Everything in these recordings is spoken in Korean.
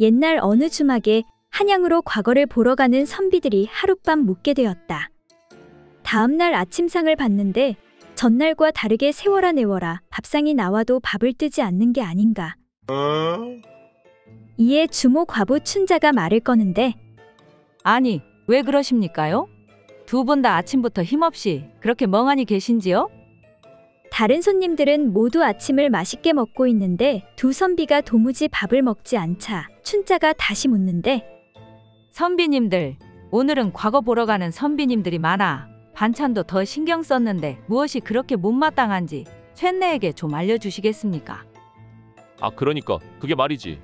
옛날 어느 주막에 한양으로 과거를 보러 가는 선비들이 하룻밤 묵게 되었다. 다음날 아침상을 봤는데 전날과 다르게 세워라 내워라 밥상이 나와도 밥을 뜨지 않는 게 아닌가. 이에 주모 과부 춘자가 말을 꺼는데 아니, 왜 그러십니까요? 두 분 다 아침부터 힘없이 그렇게 멍하니 계신지요? 다른 손님들은 모두 아침을 맛있게 먹고 있는데 두 선비가 도무지 밥을 먹지 않자 춘자가 다시 묻는데 선비님들, 오늘은 과거 보러 가는 선비님들이 많아 반찬도 더 신경 썼는데 무엇이 그렇게 못마땅한지 쇳내에게 좀 알려주시겠습니까? 아, 그러니까 그게 말이지.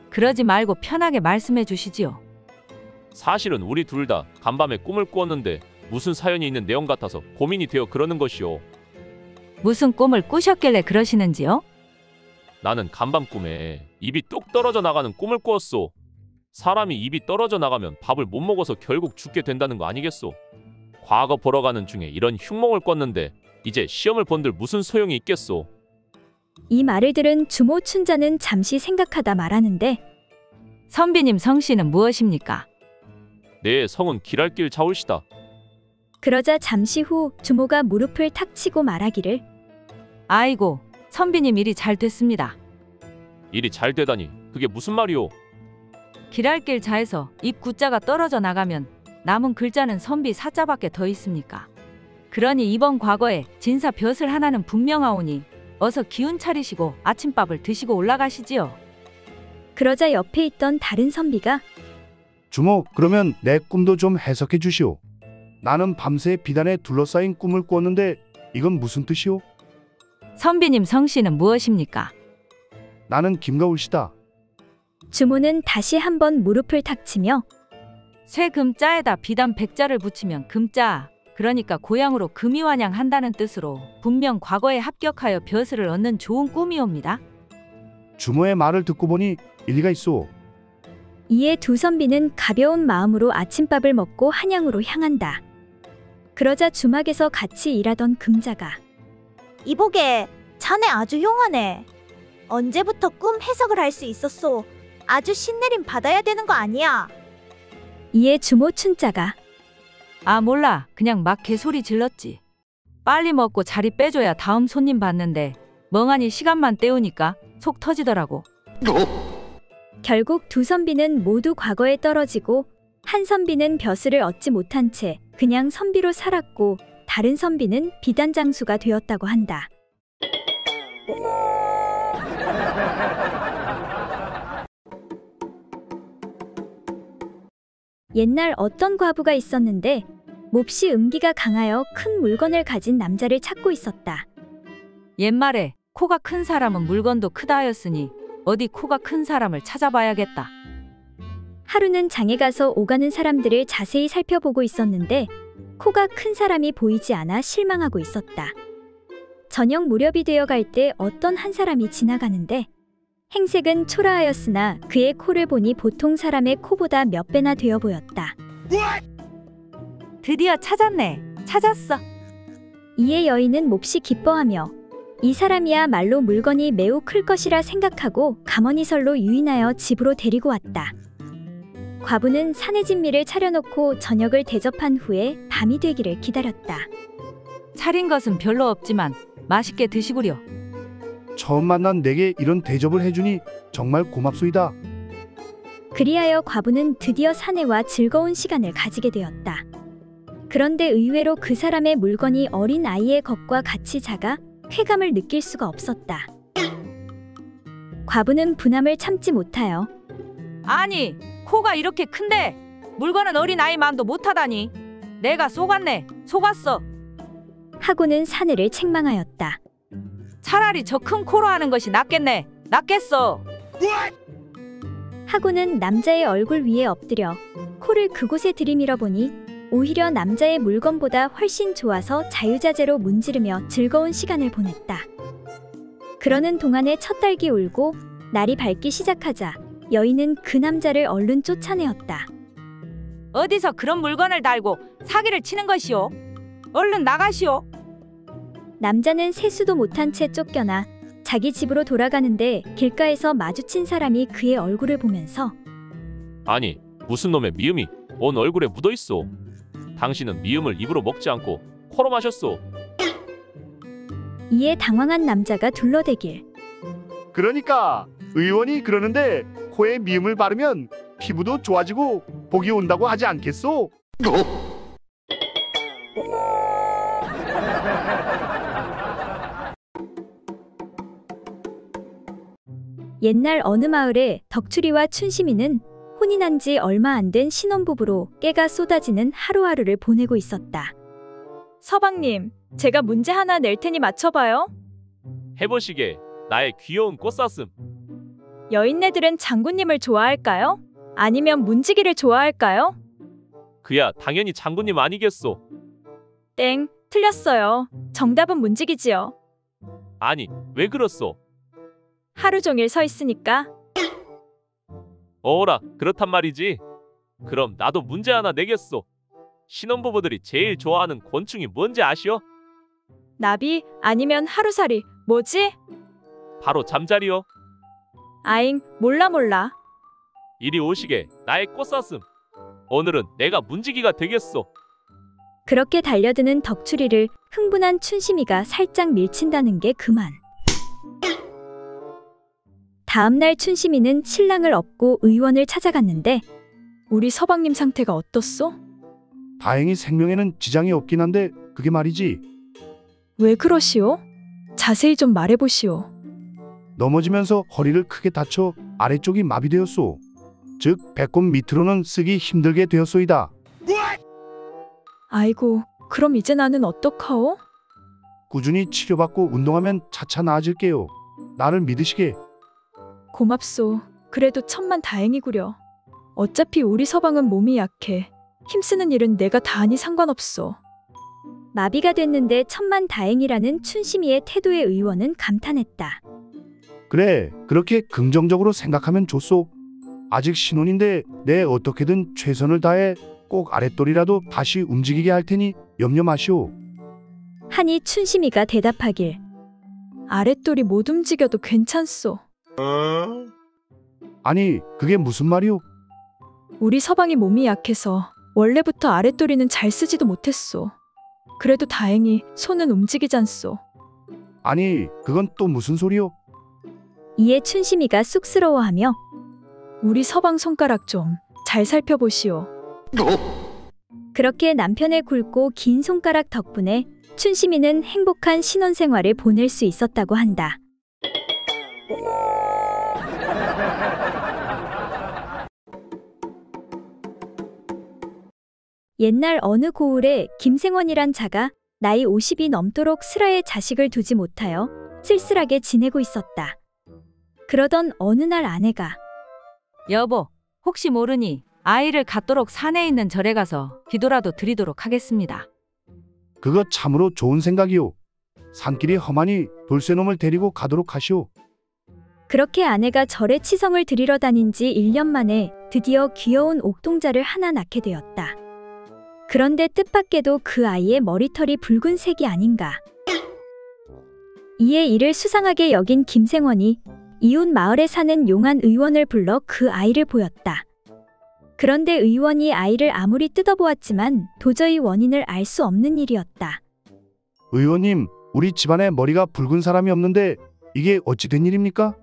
그러지 말고 편하게 말씀해 주시지요. 사실은 우리 둘 다 간밤에 꿈을 꾸었는데 무슨 사연이 있는 내용 같아서 고민이 되어 그러는 것이오. 무슨 꿈을 꾸셨길래 그러시는지요? 나는 간밤 꿈에 입이 뚝 떨어져 나가는 꿈을 꾸었소. 사람이 입이 떨어져 나가면 밥을 못 먹어서 결국 죽게 된다는 거 아니겠소? 과거 보러 가는 중에 이런 흉몽을 꿨는데 이제 시험을 본들 무슨 소용이 있겠소? 이 말을 들은 주모 춘자는 잠시 생각하다 말하는데 선비님 성씨는 무엇입니까? 내 성은 길알길 자울시다. 그러자 잠시 후 주모가 무릎을 탁 치고 말하기를 아이고, 선비님 일이 잘 됐습니다. 일이 잘 되다니 그게 무슨 말이오? 길알길 자에서 입 구자가 떨어져 나가면 남은 글자는 선비 사자밖에 더 있습니까? 그러니 이번 과거에 진사 벼슬 하나는 분명하오니 어서 기운 차리시고 아침밥을 드시고 올라가시지요. 그러자 옆에 있던 다른 선비가 주모, 그러면 내 꿈도 좀 해석해 주시오. 나는 밤새 비단에 둘러싸인 꿈을 꾸었는데 이건 무슨 뜻이오? 선비님 성씨는 무엇입니까? 나는 김가울시다. 주모는 다시 한번 무릎을 탁 치며 쇠금자에다 비단 백자를 붙이면 금자, 그러니까 고향으로 금이환양한다는 뜻으로 분명 과거에 합격하여 벼슬을 얻는 좋은 꿈이옵니다. 주모의 말을 듣고 보니 일리가 있소. 이에 두 선비는 가벼운 마음으로 아침밥을 먹고 한양으로 향한다. 그러자 주막에서 같이 일하던 금자가 이보게, 자네 아주 용하네. 언제부터 꿈 해석을 할 수 있었소? 아주 신내림 받아야 되는 거 아니야? 이에 주모 춘자가 아, 몰라. 그냥 막 개소리 질렀지. 빨리 먹고 자리 빼줘야 다음 손님 받는데 멍하니 시간만 때우니까 속 터지더라고. 결국 두 선비는 모두 과거에 떨어지고 한 선비는 벼슬을 얻지 못한 채 그냥 선비로 살았고 다른 선비는 비단장수가 되었다고 한다. 옛날 어떤 과부가 있었는데 몹시 음기가 강하여 큰 물건을 가진 남자를 찾고 있었다. 옛말에 코가 큰 사람은 물건도 크다 하였으니 어디 코가 큰 사람을 찾아봐야겠다. 하루는 장에 가서 오가는 사람들을 자세히 살펴보고 있었는데 코가 큰 사람이 보이지 않아 실망하고 있었다. 저녁 무렵이 되어 갈 때 어떤 한 사람이 지나가는데 행색은 초라하였으나 그의 코를 보니 보통 사람의 코보다 몇 배나 되어 보였다. 드디어 찾았네. 찾았어. 이에 여인은 몹시 기뻐하며 이 사람이야말로 물건이 매우 클 것이라 생각하고 가머니설로 유인하여 집으로 데리고 왔다. 과부는 산의 진미를 차려놓고 저녁을 대접한 후에 밤이 되기를 기다렸다. 차린 것은 별로 없지만 맛있게 드시구려. 처음 만난 내게 이런 대접을 해주니 정말 고맙소이다. 그리하여 과부는 드디어 사내와 즐거운 시간을 가지게 되었다. 그런데 의외로 그 사람의 물건이 어린 아이의 것과 같이 작아 쾌감을 느낄 수가 없었다. 과부는 분함을 참지 못하여 아니, 코가 이렇게 큰데 물건은 어린 아이만도 못하다니. 내가 속았네. 속았어. 하고는 사내를 책망하였다. 차라리 저 큰 코로 하는 것이 낫겠네. 낫겠어. 하고는 남자의 얼굴 위에 엎드려 코를 그곳에 들이밀어 보니 오히려 남자의 물건보다 훨씬 좋아서 자유자재로 문지르며 즐거운 시간을 보냈다. 그러는 동안에 첫 딸기 울고 날이 밝기 시작하자 여인은 그 남자를 얼른 쫓아내었다. 어디서 그런 물건을 달고 사기를 치는 것이오? 얼른 나가시오. 남자는 세수도 못한 채 쫓겨나 자기 집으로 돌아가는데 길가에서 마주친 사람이 그의 얼굴을 보면서 아니, 무슨 놈의 미음이 온 얼굴에 묻어 있어. 당신은 미음을 입으로 먹지 않고 코로 마셨소. 이에 당황한 남자가 둘러대길 그러니까 의원이 그러는데 코에 미음을 바르면 피부도 좋아지고 복이 온다고 하지 않겠소? 옛날 어느 마을에 덕추리와 춘심이는 혼이 난 지 얼마 안 된 신혼부부로 깨가 쏟아지는 하루하루를 보내고 있었다. 서방님, 제가 문제 하나 낼 테니 맞춰봐요. 해보시게. 나의 귀여운 꽃사슴. 여인네들은 장군님을 좋아할까요? 아니면 문지기를 좋아할까요? 그야 당연히 장군님 아니겠소. 땡, 틀렸어요. 정답은 문지기지요. 아니, 왜 그렇소? 하루 종일 서 있으니까. 어라, 그렇단 말이지. 그럼 나도 문제 하나 내겠소. 신혼부부들이 제일 좋아하는 곤충이 뭔지 아시오? 나비 아니면 하루살이, 뭐지? 바로 잠자리요. 아잉, 몰라. 이리 오시게, 나의 꽃사슴. 오늘은 내가 문지기가 되겠소. 그렇게 달려드는 덕추리를 흥분한 춘심이가 살짝 밀친다는 게 그만. 다음날 춘심이는 신랑을 업고 의원을 찾아갔는데 우리 서방님 상태가 어떻소? 다행히 생명에는 지장이 없긴 한데 그게 말이지. 왜 그러시오? 자세히 좀 말해보시오. 넘어지면서 허리를 크게 다쳐 아래쪽이 마비되었소. 즉 배꼽 밑으로는 쓰기 힘들게 되었소이다. 아이고, 그럼 이제 나는 어떡하오? 꾸준히 치료받고 운동하면 차차 나아질게요. 나를 믿으시게. 고맙소. 그래도 천만 다행이구려. 어차피 우리 서방은 몸이 약해. 힘쓰는 일은 내가 다 하니 상관없소. 마비가 됐는데 천만 다행이라는 춘심이의 태도에 의원은 감탄했다. 그래, 그렇게 긍정적으로 생각하면 좋소. 아직 신혼인데 내 어떻게든 최선을 다해 꼭 아랫돌이라도 다시 움직이게 할 테니 염려 마시오. 하니 춘심이가 대답하길 아랫돌이 못 움직여도 괜찮소. 아니, 그게 무슨 말이오? 우리 서방이 몸이 약해서 원래부터 아랫돌이는 잘 쓰지도 못했소. 그래도 다행히 손은 움직이잖소. 아니, 그건 또 무슨 소리오? 이에 춘심이가 쑥스러워하며 우리 서방 손가락 좀 잘 살펴보시오. 그렇게 남편의 굵고 긴 손가락 덕분에 춘심이는 행복한 신혼생활을 보낼 수 있었다고 한다. 옛날 어느 고을에 김생원이란 자가 나이 50이 넘도록 슬하에 자식을 두지 못하여 쓸쓸하게 지내고 있었다. 그러던 어느 날 아내가 여보, 혹시 모르니 아이를 갖도록 산에 있는 절에 가서 기도라도 드리도록 하겠습니다. 그거 참으로 좋은 생각이오. 산길이 험하니 돌쇠놈을 데리고 가도록 하시오. 그렇게 아내가 절에 치성을 드리러 다닌 지 1년 만에 드디어 귀여운 옥동자를 하나 낳게 되었다. 그런데 뜻밖에도 그 아이의 머리털이 붉은색이 아닌가. 이에 이를 수상하게 여긴 김생원이 이웃 마을에 사는 용한 의원을 불러 그 아이를 보였다. 그런데 의원이 아이를 아무리 뜯어보았지만 도저히 원인을 알 수 없는 일이었다. 의원님, 우리 집안에 머리가 붉은 사람이 없는데 이게 어찌 된 일입니까?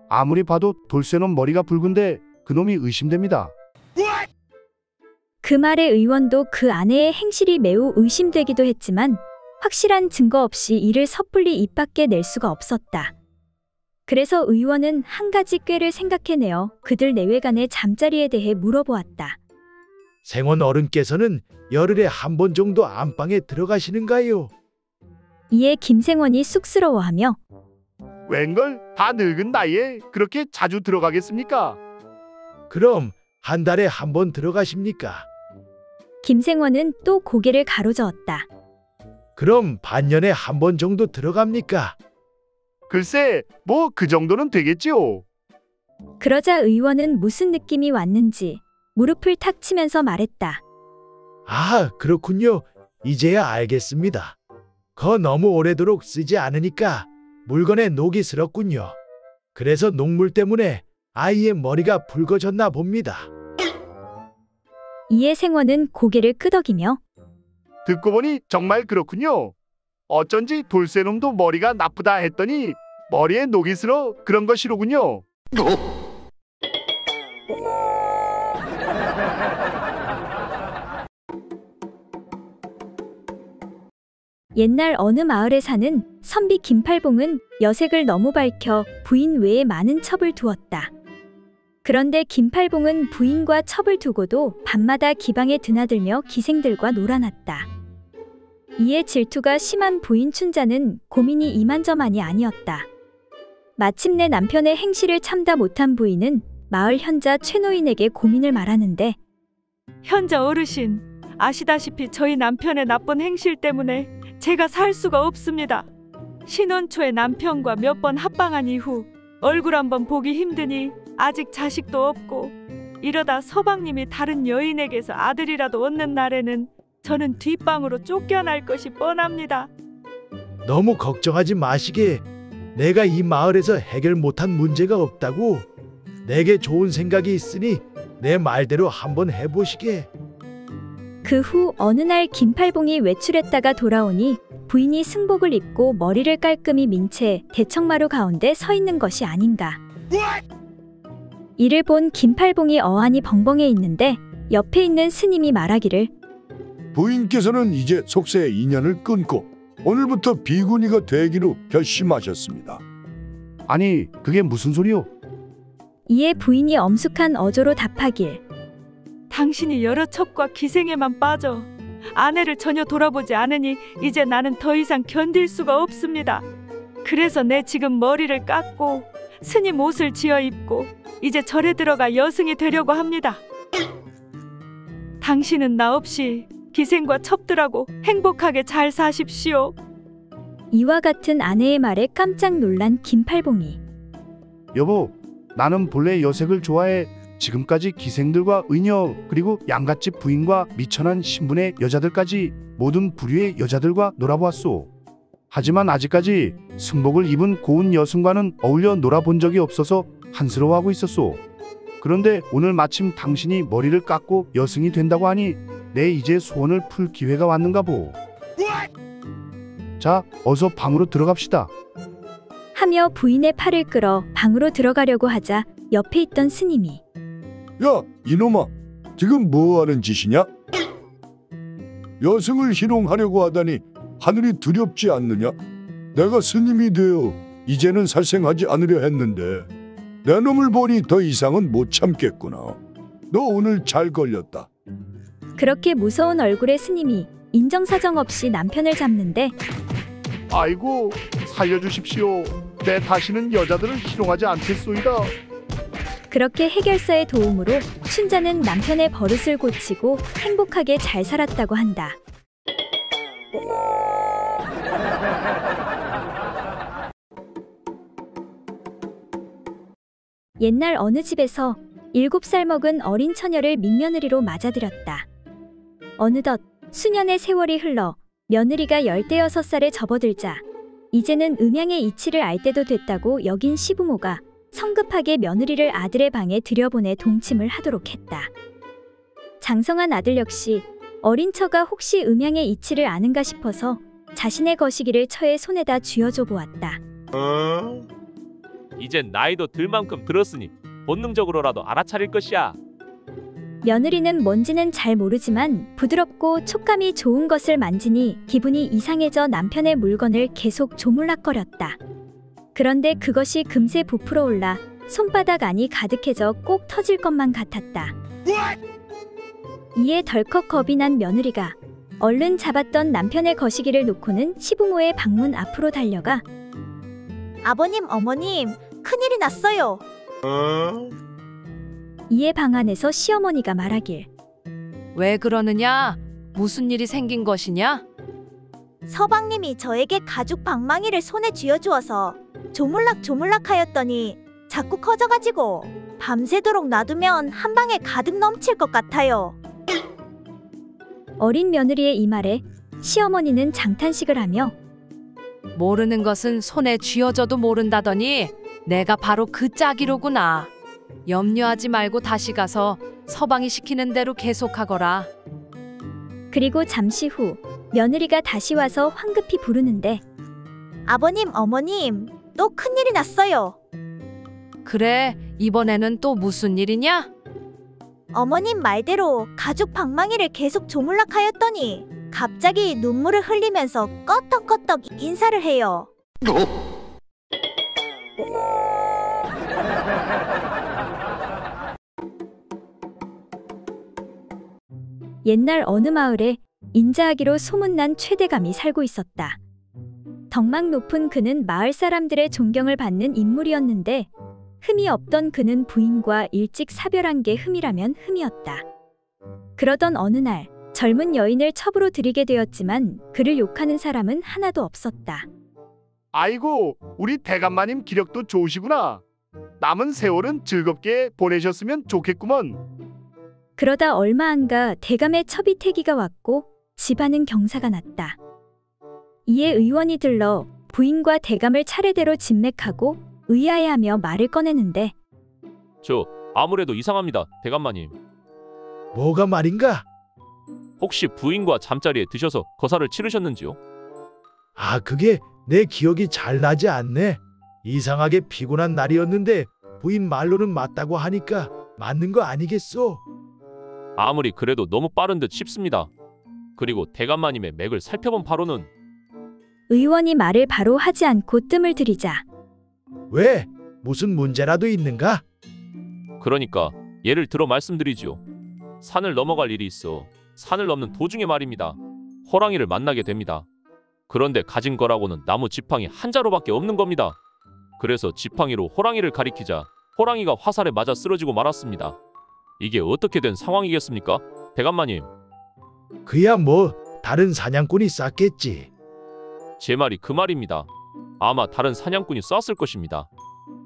아무리 봐도 돌쇠놈 머리가 붉은데 그놈이 의심됩니다. 그 말에 의원도 그 아내의 행실이 매우 의심되기도 했지만 확실한 증거 없이 이를 섣불리 입 밖에 낼 수가 없었다. 그래서 의원은 한 가지 꾀를 생각해내어 그들 내외간의 잠자리에 대해 물어보았다. 생원 어른께서는 열흘에 한 번 정도 안방에 들어가시는가요? 이에 김생원이 쑥스러워하며 웬걸 다 늙은 나이에 그렇게 자주 들어가겠습니까? 그럼 한 달에 한 번 들어가십니까? 김생원은 또 고개를 가로저었다. 그럼 반년에 한 번 정도 들어갑니까? 글쎄, 뭐 그 정도는 되겠지요. 그러자 의원은 무슨 느낌이 왔는지 무릎을 탁 치면서 말했다. 아, 그렇군요. 이제야 알겠습니다. 거 너무 오래도록 쓰지 않으니까 물건에 녹이 슬었군요. 그래서 녹물 때문에 아이의 머리가 붉어졌나 봅니다. 이에 생원은 고개를 끄덕이며 듣고 보니 정말 그렇군요. 어쩐지 돌쇠놈도 머리가 나쁘다 했더니 머리에 녹이 슬어 그런 것이로군요. 옛날 어느 마을에 사는 선비 김팔봉은 여색을 너무 밝혀 부인 외에 많은 첩을 두었다. 그런데 김팔봉은 부인과 첩을 두고도 밤마다 기방에 드나들며 기생들과 놀아났다. 이에 질투가 심한 부인 춘자는 고민이 이만저만이 아니었다. 마침내 남편의 행실을 참다 못한 부인은 마을 현자 최노인에게 고민을 말하는데, 현자 어르신, 아시다시피 저희 남편의 나쁜 행실 때문에 제가 살 수가 없습니다. 신혼 초에 남편과 몇 번 합방한 이후 얼굴 한번 보기 힘드니 아직 자식도 없고, 이러다 서방님이 다른 여인에게서 아들이라도 얻는 날에는 저는 뒷방으로 쫓겨날 것이 뻔합니다. 너무 걱정하지 마시게. 내가 이 마을에서 해결 못한 문제가 없다고. 내게 좋은 생각이 있으니 내 말대로 한번 해보시게. 그 후 어느 날 김팔봉이 외출했다가 돌아오니 부인이 승복을 입고 머리를 깔끔히 민 채 대청마루 가운데 서 있는 것이 아닌가. 이를 본 김팔봉이 어안이 벙벙해 있는데 옆에 있는 스님이 말하기를, 부인께서는 이제 속세의 인연을 끊고 오늘부터 비구니가 되기로 결심하셨습니다. 아니 그게 무슨 소리요? 이에 부인이 엄숙한 어조로 답하길, 당신이 여러 첩과 기생에만 빠져 아내를 전혀 돌아보지 않으니 이제 나는 더 이상 견딜 수가 없습니다. 그래서 내 지금 머리를 깎고 스님 옷을 지어 입고 이제 절에 들어가 여승이 되려고 합니다. 당신은 나 없이 기생과 첩들하고 행복하게 잘 사십시오. 이와 같은 아내의 말에 깜짝 놀란 김팔봉이, 여보, 나는 본래 여색을 좋아해. 지금까지 기생들과 의녀 그리고 양갓집 부인과 미천한 신분의 여자들까지 모든 부류의 여자들과 놀아보았소. 하지만 아직까지 승복을 입은 고운 여승과는 어울려 놀아본 적이 없어서 한스러워하고 있었소. 그런데 오늘 마침 당신이 머리를 깎고 여승이 된다고 하니 내 이제 소원을 풀 기회가 왔는가 보. 자, 어서 방으로 들어갑시다. 하며 부인의 팔을 끌어 방으로 들어가려고 하자 옆에 있던 스님이, 야, 이놈아, 지금 뭐하는 짓이냐? 여승을 희롱하려고 하다니 하늘이 두렵지 않느냐? 내가 스님이 되어 이제는 살생하지 않으려 했는데 내 놈을 보니 더 이상은 못 참겠구나. 너 오늘 잘 걸렸다. 그렇게 무서운 얼굴의 스님이 인정사정 없이 남편을 잡는데, 아이고, 살려주십시오. 내 다시는 여자들을 희롱하지 않겠소이다. 그렇게 해결사의 도움으로 춘자는 남편의 버릇을 고치고 행복하게 잘 살았다고 한다. 옛날 어느 집에서 7살 먹은 어린 처녀를 맏며느리로 맞아들였다. 어느덧 수년의 세월이 흘러 며느리가 16살에 접어들자 이제는 음양의 이치를 알 때도 됐다고 여긴 시부모가 성급하게 며느리를 아들의 방에 들여보내 동침을 하도록 했다. 장성한 아들 역시 어린 처가 혹시 음양의 이치를 아는가 싶어서 자신의 거시기를 처의 손에다 쥐어줘 보았다. 이젠 나이도 들 만큼 들었으니 본능적으로라도 알아차릴 것이야. 며느리는 뭔지는 잘 모르지만 부드럽고 촉감이 좋은 것을 만지니 기분이 이상해져 남편의 물건을 계속 조물락거렸다. 그런데 그것이 금세 부풀어 올라 손바닥 안이 가득해져 꼭 터질 것만 같았다. 이에 덜컥 겁이 난 며느리가 얼른 잡았던 남편의 거시기를 놓고는 시부모의 방문 앞으로 달려가, 아버님, 어머님, 큰일이 났어요. 이에 방 안에서 시어머니가 말하길, 왜 그러느냐? 무슨 일이 생긴 것이냐? 서방님이 저에게 가죽 방망이를 손에 쥐어주어서 조물락조물락 하였더니 자꾸 커져가지고 밤새도록 놔두면 한 방에 가득 넘칠 것 같아요. 어린 며느리의 이 말에 시어머니는 장탄식을 하며, 모르는 것은 손에 쥐어져도 모른다더니 내가 바로 그 짝이로구나. 염려하지 말고 다시 가서 서방이 시키는 대로 계속하거라. 그리고 잠시 후 며느리가 다시 와서 황급히 부르는데 아버님, 어머님, 또 큰일이 났어요. 그래, 이번에는 또 무슨 일이냐? 어머님 말대로 가죽 방망이를 계속 조물락하였더니 갑자기 눈물을 흘리면서 껐덕껐덕 인사를 해요. 옛날 어느 마을에 인자하기로 소문난 최대감이 살고 있었다. 덕망 높은 그는 마을 사람들의 존경을 받는 인물이었는데 흠이 없던 그는 부인과 일찍 사별한 게 흠이라면 흠이었다. 그러던 어느 날 젊은 여인을 첩으로 들이게 되었지만 그를 욕하는 사람은 하나도 없었다. 아이고, 우리 대감마님 기력도 좋으시구나. 남은 세월은 즐겁게 보내셨으면 좋겠구먼. 그러다 얼마 안가 대감의 첩이 태기가 왔고 집안은 경사가 났다. 이에 의원이 들러 부인과 대감을 차례대로 진맥하고 의아해하며 말을 꺼내는데 저 아무래도 이상합니다, 대감마님. 뭐가 말인가? 혹시 부인과 잠자리에 드셔서 거사를 치르셨는지요? 아, 그게 내 기억이 잘 나지 않네. 이상하게 피곤한 날이었는데 부인 말로는 맞다고 하니까 맞는 거 아니겠소? 아무리 그래도 너무 빠른 듯 싶습니다. 그리고 대감마님의 맥을 살펴본 바로는 의원이 말을 바로 하지 않고 뜸을 들이자 왜? 무슨 문제라도 있는가? 그러니까 예를 들어 말씀드리지요. 산을 넘어갈 일이 있어 산을 넘는 도중에 말입니다. 호랑이를 만나게 됩니다. 그런데 가진 거라고는 나무 지팡이 한 자루밖에 없는 겁니다. 그래서 지팡이로 호랑이를 가리키자 호랑이가 화살에 맞아 쓰러지고 말았습니다. 이게 어떻게 된 상황이겠습니까, 대감마님? 그야 뭐 다른 사냥꾼이 쐈겠지. 제 말이 그 말입니다. 아마 다른 사냥꾼이 쐈을 것입니다.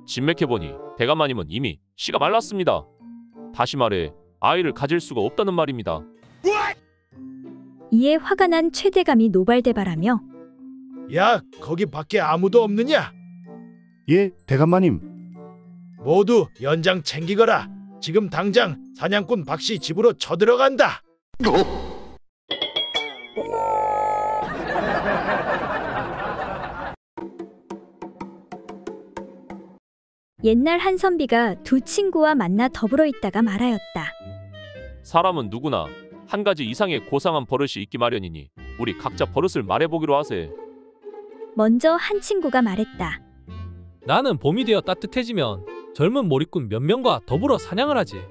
진맥해보니 대감마님은 이미 씨가 말랐습니다. 다시 말해 아이를 가질 수가 없다는 말입니다. 이에 화가 난 최대감이 노발대발하며 야, 거기 밖에 아무도 없느냐? 예, 대감마님. 모두 연장 챙기거라. 지금 당장 사냥꾼 박씨 집으로 쳐들어간다. 옛날 한선비가 두 친구와 만나 더불어 있다가 말하였다. 사람은 누구나 한 가지 이상의 고상한 버릇이 있기 마련이니 우리 각자 버릇을 말해보기로 하세. 먼저 한 친구가 말했다. 나는 봄이 되어 따뜻해지면 젊은 몰입꾼 몇 명과 더불어 사냥을 하지.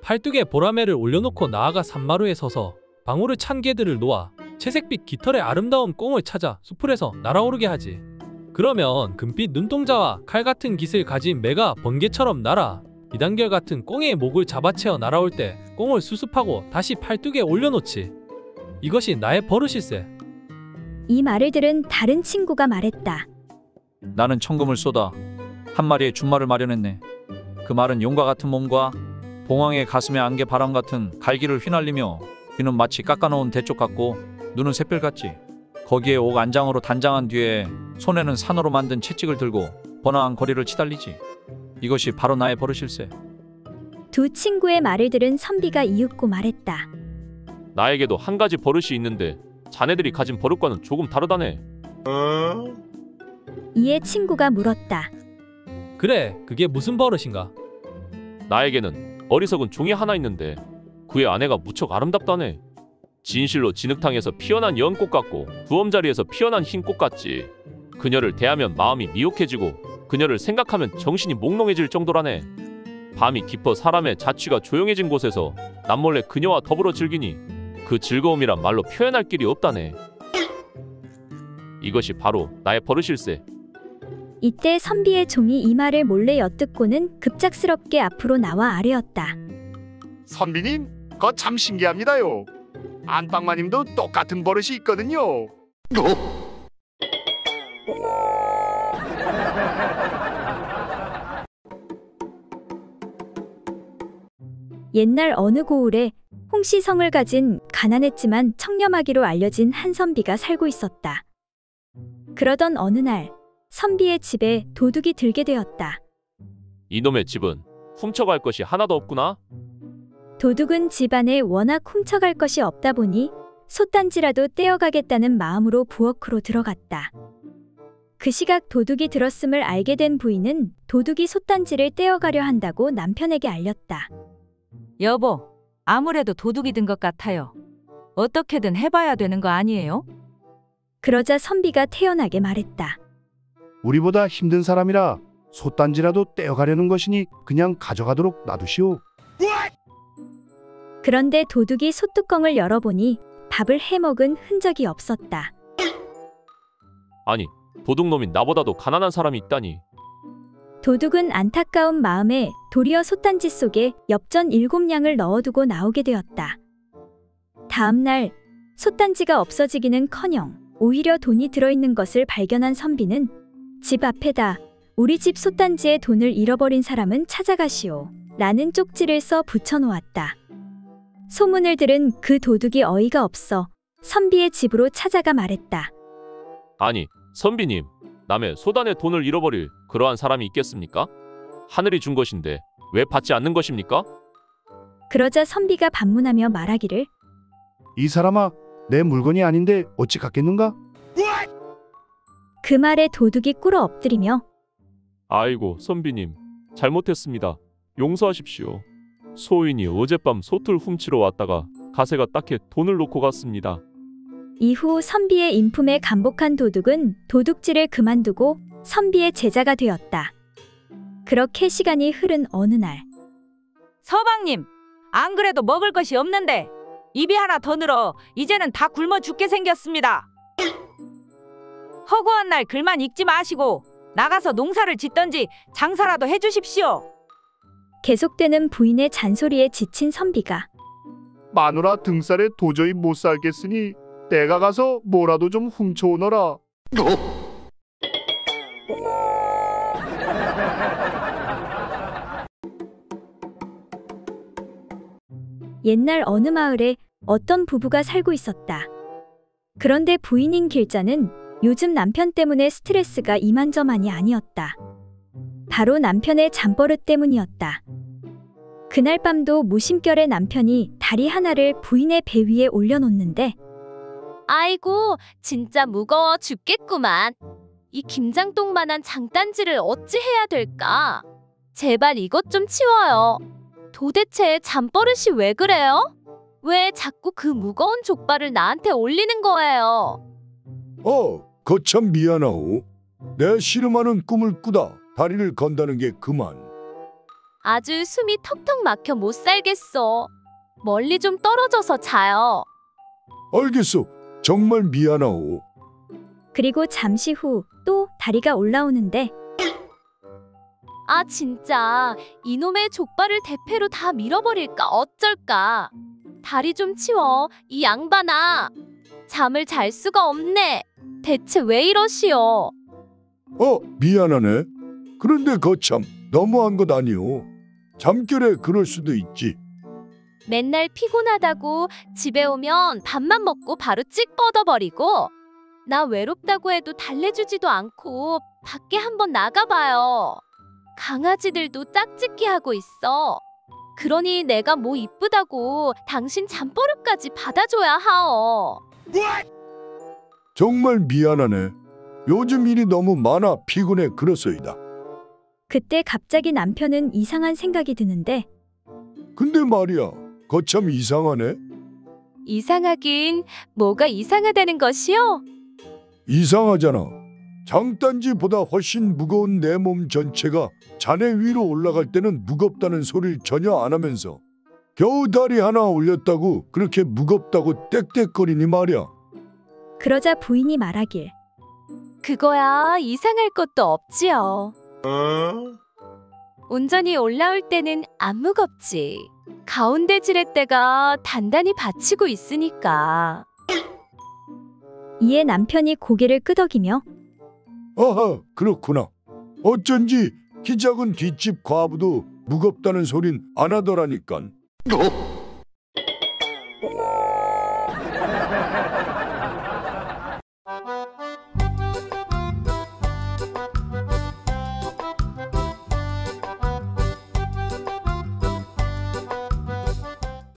팔뚝에 보라매를 올려놓고 나아가 산마루에 서서 방울을 찬 개들을 놓아 채색빛 깃털의 아름다운 꽁을 찾아 수풀에서 날아오르게 하지. 그러면 금빛 눈동자와 칼 같은 깃을 가진 매가 번개처럼 날아 이단결 같은 꽁의 목을 잡아채어 날아올 때 꽁을 수습하고 다시 팔뚝에 올려놓지. 이것이 나의 버릇일세. 이 말을 들은 다른 친구가 말했다. 나는 천금을 쏟아 한 마리의 준말을 마련했네. 그 말은 용과 같은 몸과 봉황의 가슴에 안개 바람 같은 갈기를 휘날리며 귀는 마치 깎아놓은 대쪽 같고 눈은 샛별 같지. 거기에 옥 안장으로 단장한 뒤에 손에는 산으로 만든 채찍을 들고 번화한 거리를 치달리지. 이것이 바로 나의 버릇일세. 두 친구의 말을 들은 선비가 이윽고 말했다. 나에게도 한 가지 버릇이 있는데 자네들이 가진 버릇과는 조금 다르다네. 이에 친구가 물었다. 그래, 그게 무슨 버릇인가? 나에게는 어리석은 종이 하나 있는데 그의 아내가 무척 아름답다네. 진실로 진흙탕에서 피어난 연꽃 같고 두엄자리에서 피어난 흰꽃 같지. 그녀를 대하면 마음이 미혹해지고 그녀를 생각하면 정신이 몽롱해질 정도라네. 밤이 깊어 사람의 자취가 조용해진 곳에서 남몰래 그녀와 더불어 즐기니 그 즐거움이란 말로 표현할 길이 없다네. 이것이 바로 나의 버릇일세. 이때 선비의 종이 이 말을 몰래 엿듣고는 급작스럽게 앞으로 나와 아뢰었다. 선비님, 그거 참 신기합니다요. 안방마님도 똑같은 버릇이 있거든요. 옛날 어느 고을에 홍시성을 가진 가난했지만 청렴하기로 알려진 한 선비가 살고 있었다. 그러던 어느 날 선비의 집에 도둑이 들게 되었다. 이놈의 집은 훔쳐갈 것이 하나도 없구나. 도둑은 집 안에 워낙 훔쳐갈 것이 없다 보니 솥단지라도 떼어가겠다는 마음으로 부엌으로 들어갔다. 그 시각 도둑이 들었음을 알게 된 부인은 도둑이 솥단지를 떼어가려 한다고 남편에게 알렸다. 여보, 아무래도 도둑이 든 것 같아요. 어떻게든 해봐야 되는 거 아니에요? 그러자 선비가 태연하게 말했다. 우리보다 힘든 사람이라 솥단지라도 떼어가려는 것이니 그냥 가져가도록 놔두시오. 그런데 도둑이 솥뚜껑을 열어보니 밥을 해먹은 흔적이 없었다. 아니, 도둑놈이 나보다도 가난한 사람이 있다니. 도둑은 안타까운 마음에 도리어 솥단지 속에 엽전 7냥을 넣어두고 나오게 되었다. 다음 날 솥단지가 없어지기는커녕 오히려 돈이 들어있는 것을 발견한 선비는 집 앞에다 우리 집 솥단지에 돈을 잃어버린 사람은 찾아가시오 라는 쪽지를 써 붙여놓았다. 소문을 들은 그 도둑이 어이가 없어 선비의 집으로 찾아가 말했다. 아니, 선비님, 남의 소단에 돈을 잃어버릴 그러한 사람이 있겠습니까? 하늘이 준 것인데 왜 받지 않는 것입니까? 그러자 선비가 반문하며 말하기를, 이 사람아, 내 물건이 아닌데 어찌 갖겠는가? 그 말에 도둑이 꿇어 엎드리며 아이고, 선비님, 잘못했습니다. 용서하십시오. 소인이 어젯밤 솥을 훔치러 왔다가 가세가 딱해 돈을 놓고 갔습니다. 이후 선비의 인품에 감복한 도둑은 도둑질을 그만두고 선비의 제자가 되었다. 그렇게 시간이 흐른 어느 날, 서방님, 안 그래도 먹을 것이 없는데 입이 하나 더 늘어 이제는 다 굶어 죽게 생겼습니다. 허구한 날 글만 읽지 마시고 나가서 농사를 짓던지 장사라도 해주십시오. 계속되는 부인의 잔소리에 지친 선비가 마누라 등살에 도저히 못 살겠으니 내가 가서 뭐라도 좀 훔쳐오너라. 옛날 어느 마을에 어떤 부부가 살고 있었다. 그런데 부인인 길자는 요즘 남편 때문에 스트레스가 이만저만이 아니었다. 바로 남편의 잠버릇 때문이었다. 그날 밤도 무심결에 남편이 다리 하나를 부인의 배 위에 올려놓는데, 아이고, 진짜 무거워 죽겠구만. 이 김장똥만한 장단지를 어찌 해야 될까? 제발 이것 좀 치워요. 도대체 잠버릇이 왜 그래요? 왜 자꾸 그 무거운 족발을 나한테 올리는 거예요? 거참 미안하오. 내 씨름하는 꿈을 꾸다 다리를 건다는 게 그만. 아주 숨이 턱턱 막혀 못 살겠어. 멀리 좀 떨어져서 자요. 알겠어. 정말 미안하오. 그리고 잠시 후 또 다리가 올라오는데, 아 진짜 이놈의 족발을 대패로 다 밀어버릴까 어쩔까. 다리 좀 치워 이 양반아. 잠을 잘 수가 없네. 대체 왜 이러시오? 미안하네. 그런데 거참 너무한 것 아니오. 잠결에 그럴 수도 있지. 맨날 피곤하다고 집에 오면 밥만 먹고 바로 찍 뻗어버리고, 나 외롭다고 해도 달래주지도 않고 밖에 한번 나가봐요. 강아지들도 짝짓기 하고 있어. 그러니 내가 뭐 이쁘다고 당신 잠버릇까지 받아줘야 하오. 정말 미안하네. 요즘 일이 너무 많아 피곤해 그래서이다. 그때 갑자기 남편은 이상한 생각이 드는데, 근데 말이야, 거참 이상하네. 이상하긴 뭐가 이상하다는 것이요? 이상하잖아. 장단지보다 훨씬 무거운 내 몸 전체가 자네 위로 올라갈 때는 무겁다는 소리를 전혀 안 하면서 겨우 다리 하나 올렸다고 그렇게 무겁다고 떽떽거리니 말이야. 그러자 부인이 말하길, 그거야 이상할 것도 없지요. 온전히 올라올 때는 안 무겁지. 가운데 지렛대가 단단히 받치고 있으니까. 이에 남편이 고개를 끄덕이며, 아하, 그렇구나. 어쩐지 키 작은 뒷집 과부도 무겁다는 소린 안 하더라니깐.